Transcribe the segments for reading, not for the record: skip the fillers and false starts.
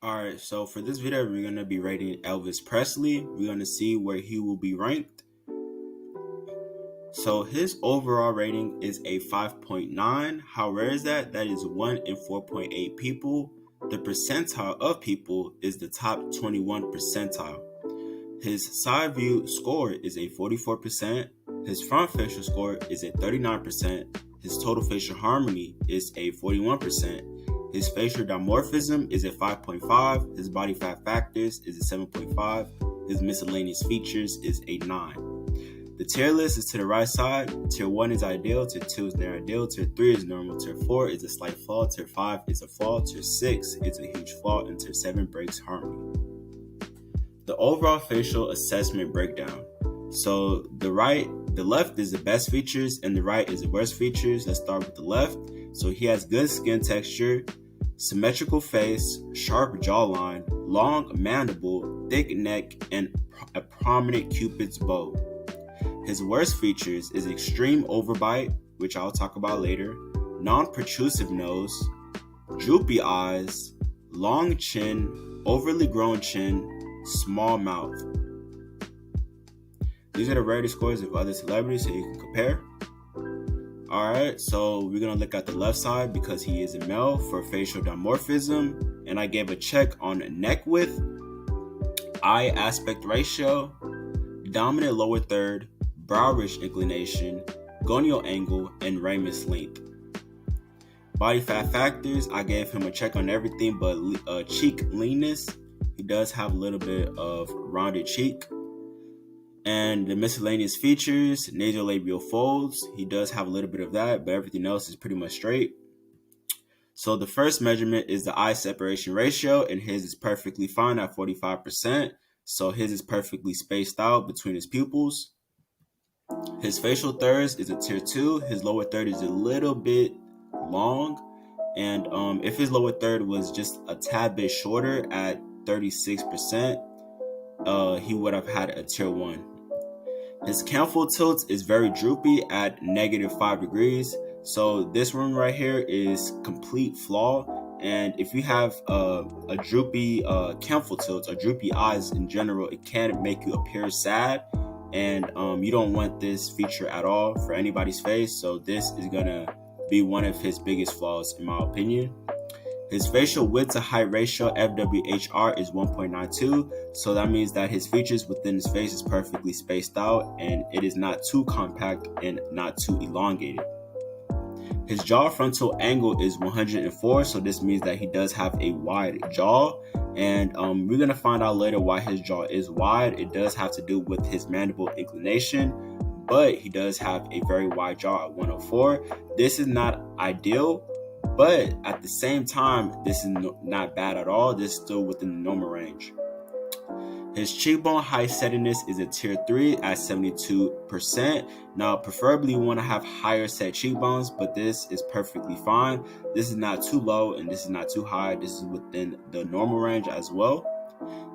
Alright, so for this video, we're going to be rating Elvis Presley. We're going to see where he will be ranked. So his overall rating is a 5.9. How rare is that? That is 1 in 4.8 people. The percentile of people is the top 21 percentile. His side view score is a 44%. His front facial score is a 39%. His total facial harmony is a 41%. His facial dimorphism is a 5.5. His body fat factors is a 7.5. His miscellaneous features is a 9. The tier list is to the right side. Tier 1 is ideal. Tier 2 is near ideal. Tier 3 is normal. Tier 4 is a slight flaw. Tier 5 is a flaw. Tier 6 is a huge flaw. And Tier 7 breaks harmony. The overall facial assessment breakdown. So the left is the best features and the right is the worst features. Let's start with the left. So he has good skin texture, symmetrical face, sharp jawline, long mandible, thick neck, and a prominent cupid's bow. His worst features is extreme overbite, which I'll talk about later, non-protrusive nose, droopy eyes, long chin, overly grown chin, small mouth. These are the rarity scores of other celebrities so you can compare. Alright, so we're going to look at the left side because he is a male for facial dimorphism. And I gave a check on neck width, eye aspect ratio, dominant lower third, brow ridge inclination, gonial angle, and ramus length. Body fat factors, I gave him a check on everything but cheek leanness. He does have a little bit of rounded cheek. And the miscellaneous features, nasolabial folds, he does have a little bit of that, but everything else is pretty much straight. So the first measurement is the eye separation ratio, and his is perfectly fine at 45%. So his is perfectly spaced out between his pupils. His facial thirds is a tier 2. His lower third is a little bit long. And if his lower third was just a tad bit shorter at 36%, he would have had a tier 1. His canthal tilt is very droopy at -5 degrees. So this one right here is complete flaw. And if you have a droopy canthal tilt or droopy eyes in general, it can make you appear sad. And you don't want this feature at all for anybody's face. So this is going to be one of his biggest flaws in my opinion. His facial width to height ratio, FWHR, is 1.92. So that means that his features within his face is perfectly spaced out and it is not too compact and not too elongated. His jaw frontal angle is 104. So this means that he does have a wide jaw. And we're going to find out later why his jaw is wide. It does have to do with his mandible inclination, but he does have a very wide jaw at 104. This is not ideal, but at the same time, this is not bad at all. This is still within the normal range. His cheekbone height settiness is a tier 3 at 72%. Now, preferably you want to have higher set cheekbones, but this is perfectly fine. This is not too low and this is not too high. This is within the normal range as well.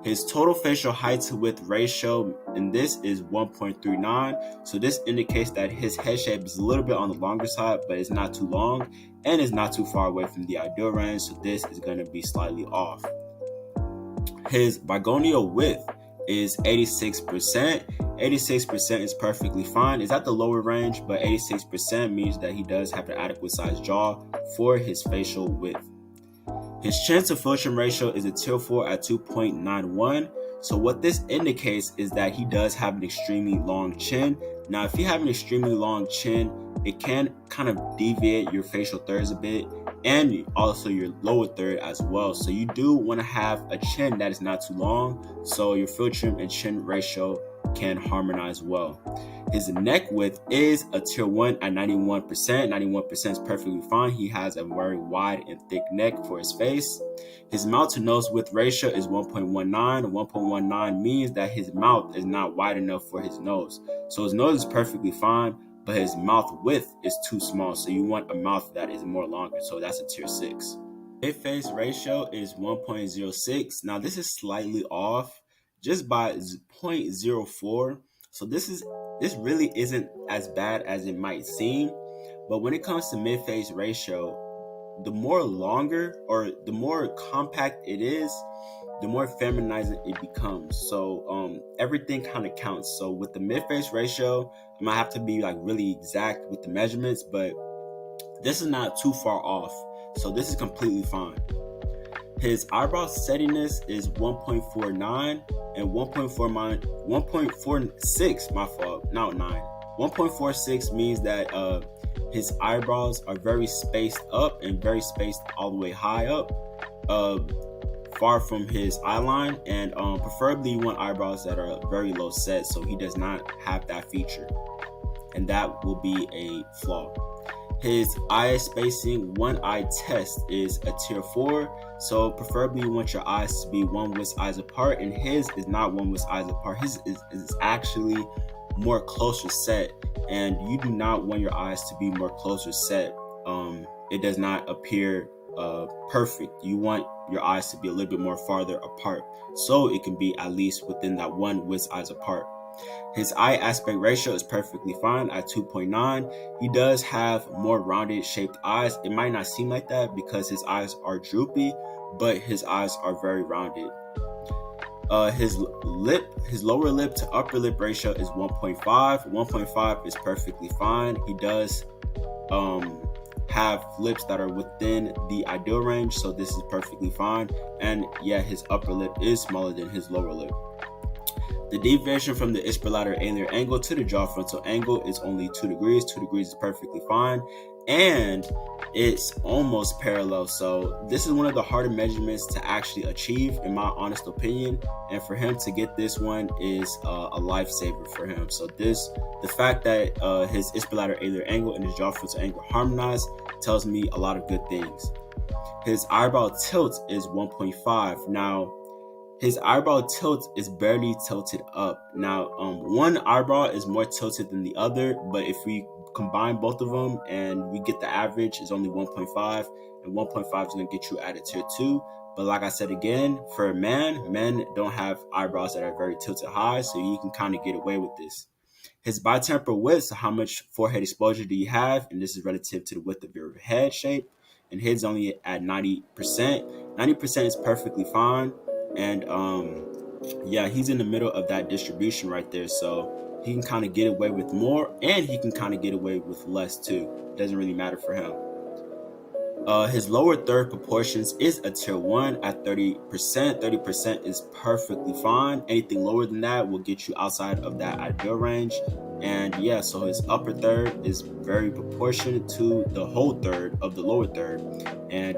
His total facial height to width ratio, and this is 1.39. So this indicates that his head shape is a little bit on the longer side, but it's not too long and it's not too far away from the ideal range. So this is going to be slightly off. His bigonial width is 86%. 86% is perfectly fine. It's at the lower range, but 86% means that he does have an adequate sized jaw for his facial width. His chin to fulcrum ratio is a tier 4 at 2.91. So what this indicates is that he does have an extremely long chin. Now, if you have an extremely long chin, it can kind of deviate your facial thirds a bit and also your lower third as well. So you do want to have a chin that is not too long so your fulcrum and chin ratio can harmonize well. His neck width is a tier 1 at 91%. 91% is perfectly fine. He has a very wide and thick neck for his face. His mouth to nose width ratio is 1.19. 1.19 means that his mouth is not wide enough for his nose. So his nose is perfectly fine, but his mouth width is too small. So you want a mouth that is more longer. So that's a tier 6. Mid-face ratio is 1.06. Now this is slightly off just by 0.04. So this really isn't as bad as it might seem. But when it comes to mid-face ratio, the more longer or the more compact it is, the more feminizing it becomes. So everything kind of counts. So with the mid-face ratio, I might have to be like really exact with the measurements, but this is not too far off. So this is completely fine. His eyebrow steadiness is 1.49 and 1.46, my fault, not 9. 1.46 means that his eyebrows are very spaced up and very spaced all the way high up, far from his eye line, and preferably you want eyebrows that are very low set, so he does not have that feature, and that will be a flaw. His eye spacing, one eye test, is a tier 4. So preferably you want your eyes to be one width eyes apart, and his is not one width eyes apart. His is actually more closer set, and you do not want your eyes to be more closer set. It does not appear perfect. You want your eyes to be a little bit more farther apart, so it can be at least within that one width eyes apart. His eye aspect ratio is perfectly fine at 2.9. He does have more rounded shaped eyes. It might not seem like that because his eyes are droopy, but his eyes are very rounded. His lower lip to upper lip ratio is 1.5. 1.5 is perfectly fine. He does have lips that are within the ideal range, so this is perfectly fine. And yeah, his upper lip is smaller than his lower lip. The deviation from the ipsilateral angle to the jaw frontal angle is only 2 degrees. 2 degrees is perfectly fine, and it's almost parallel. So this is one of the harder measurements to actually achieve, in my honest opinion. And for him to get this one is a lifesaver for him. So the fact that his ipsilateral angle and his jaw frontal angle harmonize tells me a lot of good things. His eyebrow tilt is 1.5. Now, his eyebrow tilt is barely tilted up. Now, one eyebrow is more tilted than the other, but if we combine both of them and we get the average, is only 1.5, and 1.5 is going to get you at a tier 2. But like I said again, for a man, men don't have eyebrows that are very tilted high, so you can kind of get away with this. His bitemporal width, so how much forehead exposure do you have, and this is relative to the width of your head shape, and his only at 90%. 90% is perfectly fine. And yeah, he's in the middle of that distribution right there, so he can kind of get away with more, and he can kind of get away with less too. Doesn't really matter for him. His lower third proportions is a tier 1 at 30%. 30% is perfectly fine. Anything lower than that will get you outside of that ideal range. And yeah, so his upper third is very proportionate to the whole third of the lower third. And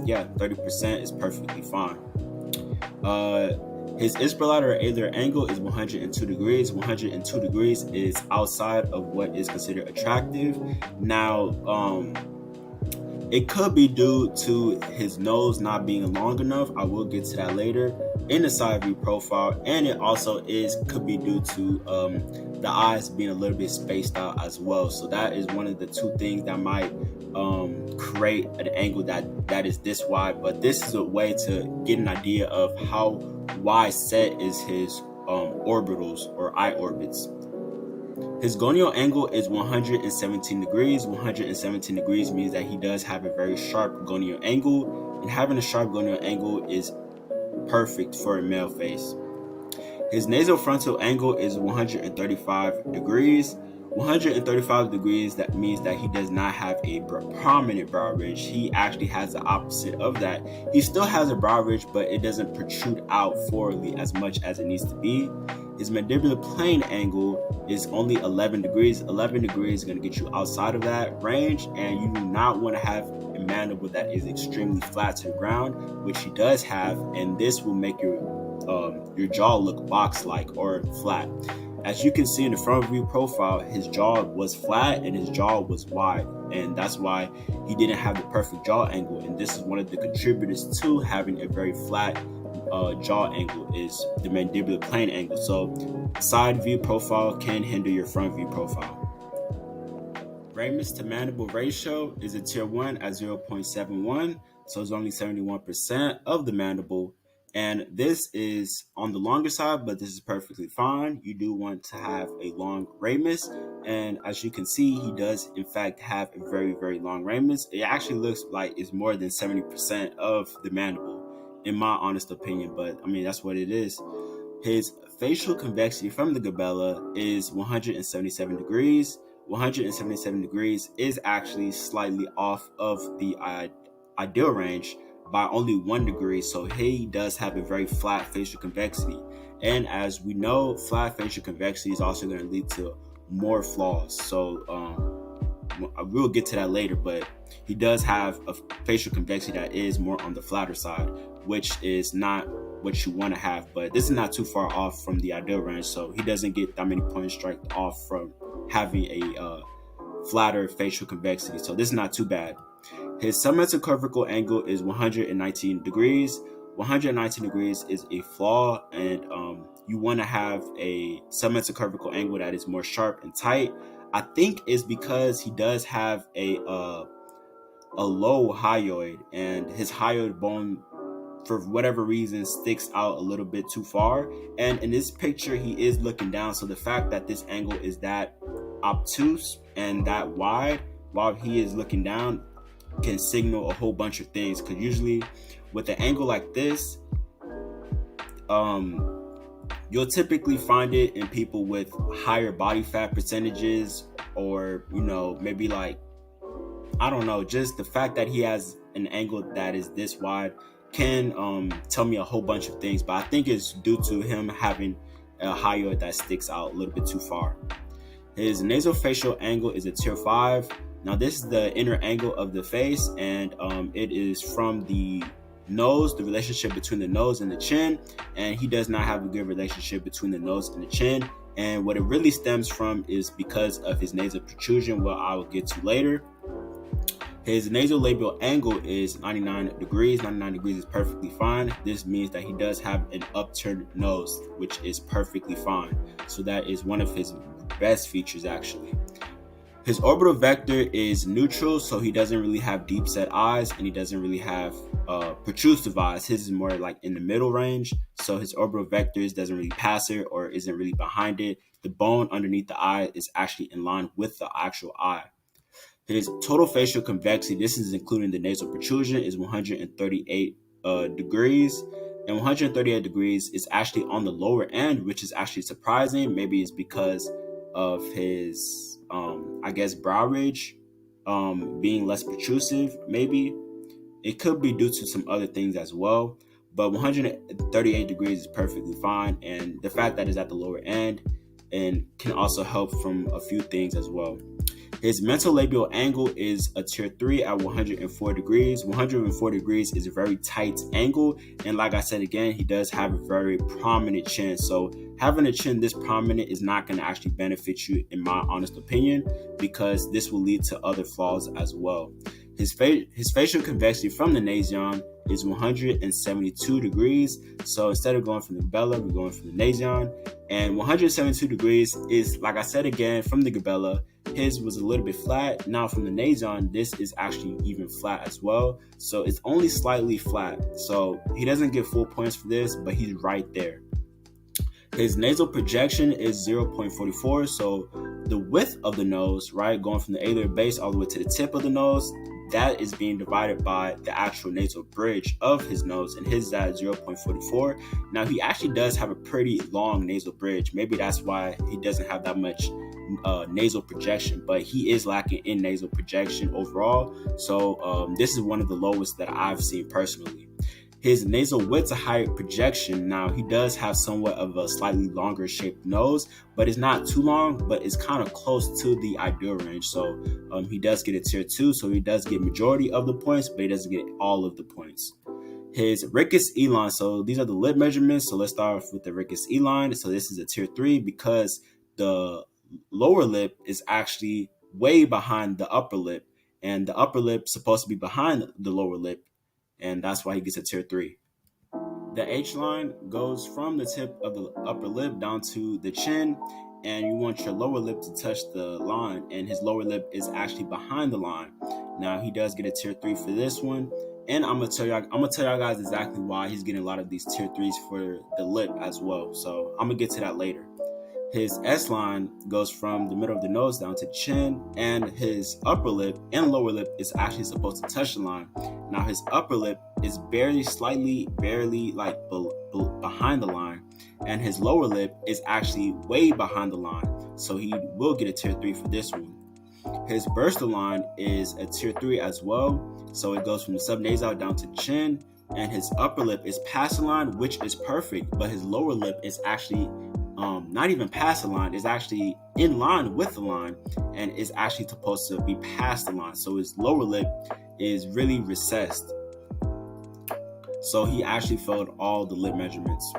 yeah, 30% is perfectly fine. His ipsilateral angle is 102 degrees. 102 degrees is outside of what is considered attractive. Now, it could be due to his nose not being long enough. I will get to that later in the side view profile, and it also could be due to the eyes being a little bit spaced out as well. So that is one of the two things that might create an angle that is this wide. But this is a way to get an idea of how wide set is his orbitals or eye orbits. His gonial angle is 117 degrees. 117 degrees means that he does have a very sharp gonial angle, and having a sharp gonial angle is perfect for a male face. His nasofrontal angle is 135 degrees. 135 degrees, that means that he does not have a prominent brow ridge. He actually has the opposite of that. He still has a brow ridge, but it doesn't protrude out forwardly as much as it needs to be. His mandibular plane angle is only 11 degrees. 11 degrees is going to get you outside of that range, and you do not want to have a mandible that is extremely flat to the ground, which he does have, and this will make your jaw look box-like or flat. As you can see in the front view profile, his jaw was flat and his jaw was wide, and that's why he didn't have the perfect jaw angle. And this is one of the contributors to having a very flat jaw angle, is the mandibular plane angle. So side view profile can hinder your front view profile. Ramus to mandible ratio is a tier 1 at 0.71, so it's only 71% of the mandible. And this is on the longer side, but this is perfectly fine. You do want to have a long ramus. And as you can see, he does in fact have a very, very long ramus. It actually looks like it's more than 70% of the mandible, in my honest opinion. But I mean, that's what it is. His facial convexity from the glabella is 177 degrees. 177 degrees is actually slightly off of the ideal range by only 1 degree. So he does have a very flat facial convexity. And as we know, flat facial convexity is also going to lead to more flaws. So we'll get to that later, but he does have a facial convexity that is more on the flatter side, which is not what you want to have. But this is not too far off from the ideal range, so he doesn't get that many points struck off from having a flatter facial convexity. So this is not too bad. His submetacurvical angle is 119 degrees. 119 degrees is a flaw, and you want to have a submetacurvical angle that is more sharp and tight. I think it's because he does have a low hyoid, and his hyoid bone, for whatever reason, sticks out a little bit too far. And in this picture, he is looking down. So the fact that this angle is that obtuse and that wide while he is looking down can signal a whole bunch of things. Because usually with an angle like this, you'll typically find it in people with higher body fat percentages, or maybe like, I don't know, just the fact that he has an angle that is this wide can tell me a whole bunch of things. But I think it's due to him having a hyoid that sticks out a little bit too far. His nasofacial angle is a tier 5. Now this is the inner angle of the face, and it is from the nose, the relationship between the nose and the chin, and he does not have a good relationship between the nose and the chin. And what it really stems from is because of his nasal protrusion, what I will get to later. His nasolabial angle is 99 degrees. 99 degrees is perfectly fine. This means that he does have an upturned nose, which is perfectly fine. So that is one of his best features, actually. His orbital vector is neutral, so he doesn't really have deep set eyes, and he doesn't really have protrusive eyes. His is more like in the middle range, so his orbital vectors doesn't really pass it or isn't really behind it. The bone underneath the eye is actually in line with the actual eye. His total facial convexity, this is including the nasal protrusion, is 138 degrees. And 138 degrees is actually on the lower end, which is actually surprising. Maybe it's because of his, brow ridge being less protrusive. Maybe it could be due to some other things as well. But 138 degrees is perfectly fine. And the fact that it's at the lower end and can also help from a few things as well. His mental labial angle is a tier 3 at 104 degrees. 104 degrees is a very tight angle. And like I said again, he does have a very prominent chin. So having a chin this prominent is not going to actually benefit you, in my honest opinion, because this will lead to other flaws as well. His facial convexity from the nasion is 172 degrees. So instead of going from the glabella, we're going from the nasion. And 172 degrees is, like I said again, from the glabella. His was a little bit flat. Now from the nasion, this is actually even flat as well. So it's only slightly flat. So he doesn't get full points for this, but he's right there. His nasal projection is 0.44. So the width of the nose, right, going from the alar base all the way to the tip of the nose, that is being divided by the actual nasal bridge of his nose, and his is at 0.44. Now he actually does have a pretty long nasal bridge. Maybe that's why he doesn't have that much nasal projection, but he is lacking in nasal projection overall. So this is one of the lowest that I've seen personally. His nasal width to height projection, now he does have somewhat of a slightly longer shaped nose, but it's not too long, but it's kind of close to the ideal range. So he does get a tier 2, so he does get majority of the points, but he doesn't get all of the points. His ricus elan, so these are the lip measurements. So let's start off with the ricus elan. So this is a tier 3 because the lower lip is actually way behind the upper lip, and the upper lip is supposed to be behind the lower lip, and that's why he gets a tier 3. The H line goes from the tip of the upper lip down to the chin, and you want your lower lip to touch the line, and his lower lip is actually behind the line. Now he does get a tier 3 for this one. And I'm gonna tell y'all guys exactly why he's getting a lot of these tier 3s for the lip as well. So I'm gonna get to that later. His S line goes from the middle of the nose down to the chin, and his upper lip and lower lip is actually supposed to touch the line. Now his upper lip is barely like behind the line, and his lower lip is actually way behind the line. So he will get a tier 3 for this one. His bursal line is a tier 3 as well. So it goes from the subnasal down to the chin, and his upper lip is past the line, which is perfect, but his lower lip is actually not even past the line, is actually in line with the line, and is actually supposed to be past the line. So his lower lip is really recessed. So he actually failed all the lip measurements.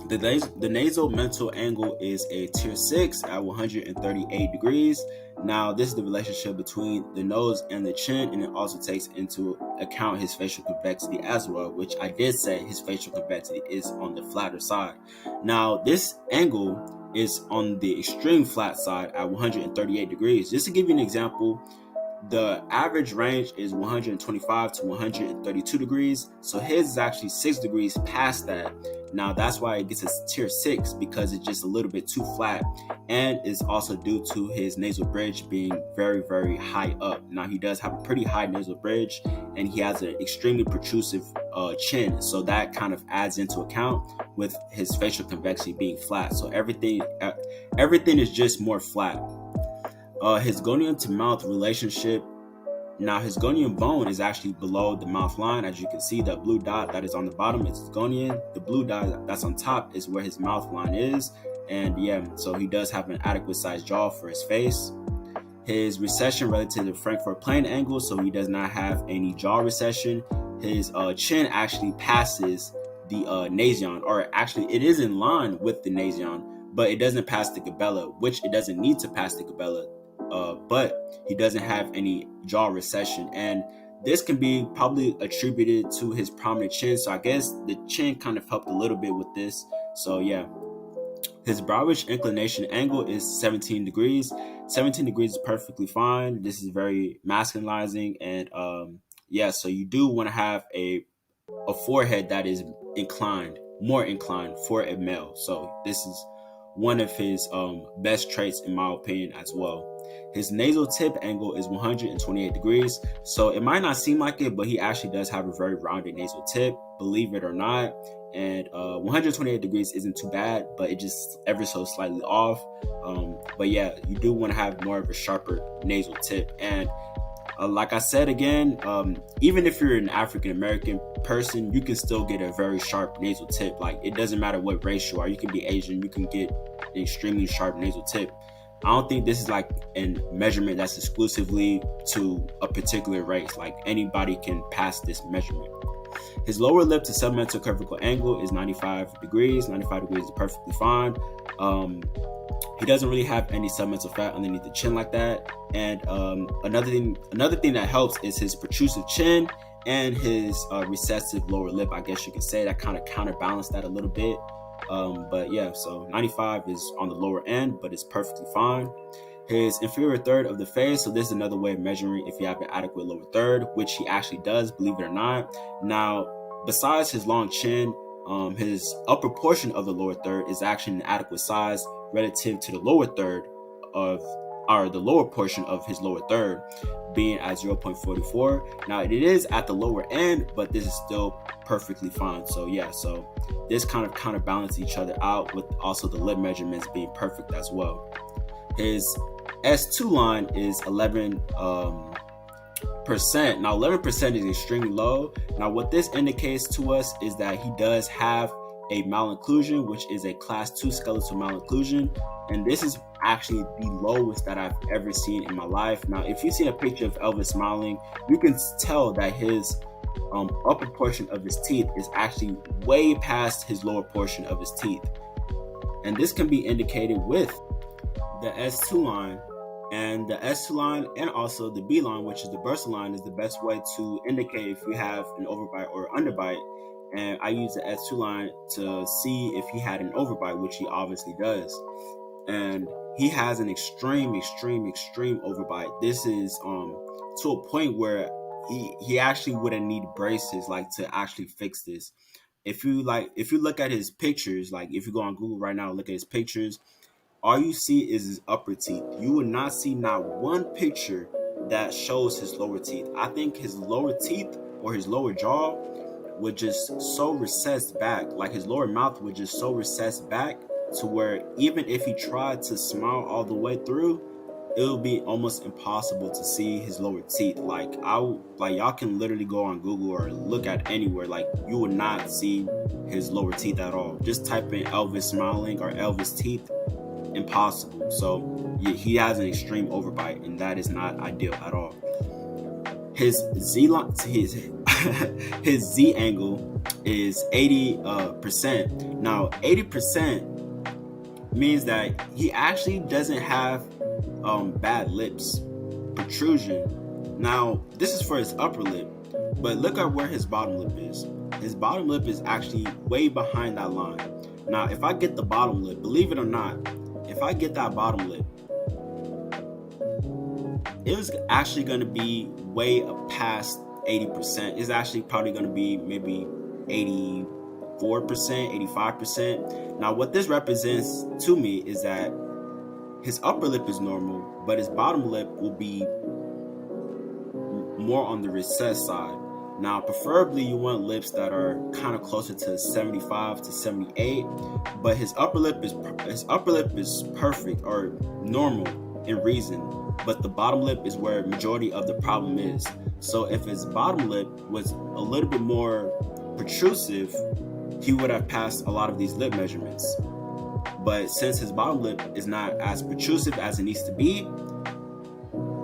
The nasal mental angle is a tier 6 at 138 degrees. Now, this is the relationship between the nose and the chin, and it also takes into account his facial convexity as well, which I did say his facial convexity is on the flatter side. Now, this angle is on the extreme flat side at 138 degrees. Just to give you an example, the average range is 125 to 132 degrees. So his is actually 6 degrees past that. Now that's why it gets a tier 6, because it's just a little bit too flat, and it's also due to his nasal bridge being very, very high up. Now he does have a pretty high nasal bridge, and he has an extremely protrusive chin. So that kind of adds into account with his facial convexity being flat. So everything is just more flat. His gonium to mouth relationship. Now his gonium bone is actually below the mouth line. As you can see, the blue dot that is on the bottom is his gonium. The blue dot that's on top is where his mouth line is. And yeah, so he does have an adequate sized jaw for his face. His recession relative to the Frankfurt plane angle, so he does not have any jaw recession. His chin actually passes the nasion, or actually it is in line with the nasion, but it doesn't pass the glabella, which it doesn't need to pass the glabella. But he doesn't have any jaw recession, and this can be probably attributed to his prominent chin. So I guess the chin kind of helped a little bit with this. So yeah, his browish inclination angle is 17 degrees. 17 degrees is perfectly fine. This is very masculinizing, and yeah, so you do want to have a forehead that is more inclined for a male. So this is one of his best traits in my opinion as well. His nasal tip angle is 128 degrees. So it might not seem like it, but he actually does have a very rounded nasal tip, believe it or not. And 128 degrees isn't too bad, but it just ever so slightly off. But yeah, you do want to have more of a sharper nasal tip. And like I said again, even if you're an African American person, you can still get a very sharp nasal tip. Like, it doesn't matter what race you are. You can be Asian, you can get an extremely sharp nasal tip. I don't think this is like a measurement that's exclusively to a particular race. Like, anybody can pass this measurement. His lower lip to submental cervical angle is 95 degrees. 95 degrees is perfectly fine. He doesn't really have any submental fat underneath the chin like that. And another thing that helps is his protrusive chin and his recessive lower lip, I guess you could say. That kind of counterbalance that a little bit. But yeah, so 95 is on the lower end, but it's perfectly fine. His inferior third of the face, so this is another way of measuring if you have an adequate lower third, which he actually does, believe it or not. Now, besides his long chin, his upper portion of the lower third is actually an adequate size relative to the lower third or the lower portion of his lower third, being at 0.44. Now, it is at the lower end, but this is still perfectly fine. So yeah, so this kind of counterbalances each other out, with also the lip measurements being perfect as well. His S2 line is 11%. Now, 11% is extremely low. Now, what this indicates to us is that he does have a malocclusion, which is a class 2 skeletal malocclusion. And this is actually the lowest that I've ever seen in my life. Now, if you see a picture of Elvis smiling, you can tell that his upper portion of his teeth is actually way past his lower portion of his teeth. And this can be indicated with the S2 line. And the S2 line and also the B line, which is the bursal line, is the best way to indicate if you have an overbite or underbite. And I use the S2 line to see if he had an overbite, which he obviously does. And he has an extreme overbite. This is to a point where he actually wouldn't need braces like to actually fix this. If you look at his pictures, like if you go on Google right now and look at his pictures, all you see is his upper teeth. You will not see not one picture that shows his lower teeth. I think his lower teeth or his lower jaw would just so recessed back, like his lower mouth would just so recessed back to where even if he tried to smile all the way through, it would be almost impossible to see his lower teeth. Like y'all can literally go on Google or look at anywhere, like you would not see his lower teeth at all. Just type in Elvis smiling or Elvis teeth, impossible. So yeah, he has an extreme overbite, and that is not ideal at all. His his Z angle is 80%. Now 80% means that he actually doesn't have bad lips protrusion. Now this is for his upper lip, but look at where his bottom lip is. His bottom lip is actually way behind that line. Now if I get the bottom lip, believe it or not, if I get that bottom lip, it was actually going to be way past 80%. It's actually probably going to be maybe 84%, 85%. Now, what this represents to me is that his upper lip is normal, but his bottom lip will be more on the recessed side. Now, preferably you want lips that are kind of closer to 75 to 78, but his upper lip is perfect or normal in reason, but the bottom lip is where majority of the problem is. So if his bottom lip was a little bit more protrusive, he would have passed a lot of these lip measurements. But since his bottom lip is not as protrusive as it needs to be,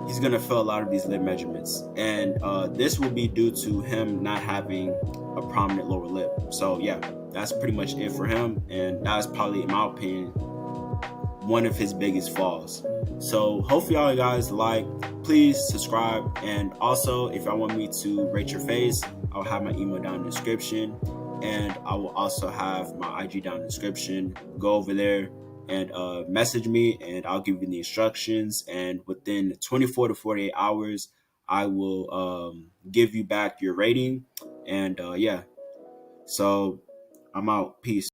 he's going to fail a lot of these lip measurements. And this will be due to him not having a prominent lower lip. So yeah, that's pretty much it for him. And that's probably, in my opinion, one of his biggest flaws. So hopefully y'all guys like, please subscribe. And also, if y'all want me to rate your face, I'll have my email down in the description. And I will also have my IG down in the description. Go over there and message me, and I'll give you the instructions. And within 24 to 48 hours, I will give you back your rating. And yeah, so I'm out. Peace.